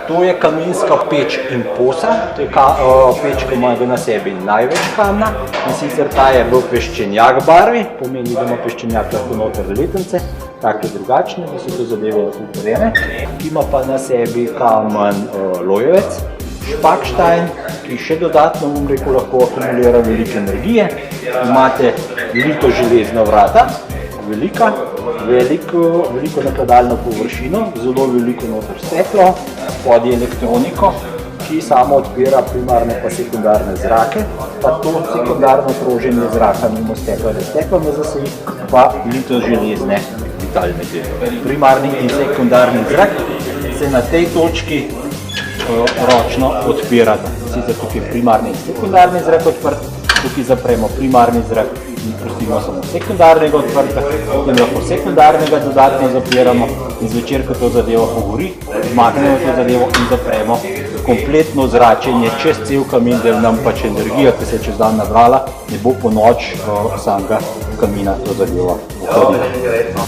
To je kaminska peč Imposa, to je peč, ki ima na sebi največ kamna, in sicer ta je v peščenjak barvi, pomeni, da ima peščenjak lahko noter letence, take drugačne, da so to zadeve uporjene. Ima pa na sebi kamen lojevec, špakštajn, ki še dodatno, lahko akumulira velike energije. Imate veliko železna vrata, veliko nakladalno površino, zelo veliko noter steklo, spodaj elektroniko, ki samo odpira primarne pa sekundarne zrake, pa to sekundarno kroženje zraka mimo stekla, da steklo ne zaseji, pa lito železne vitalne dele. Primarni in sekundarni zrak se na tej točki ročno odpirata. Sicer tukaj je primarni in sekundarni zrak odprt, tukaj zapremo primarni zrak in pustimo samo sekundarnega odprta, potem lahko sekundarnega dodatno zapiramo in zvečer, ko to zadevo pogori, zmaknemo to zadevo in zapremo kompletno zračenje čez cel kamin, da nam pač energija, ki se je čez dan nabrala, ne bo po noč samega kamina to zadevo ohladila.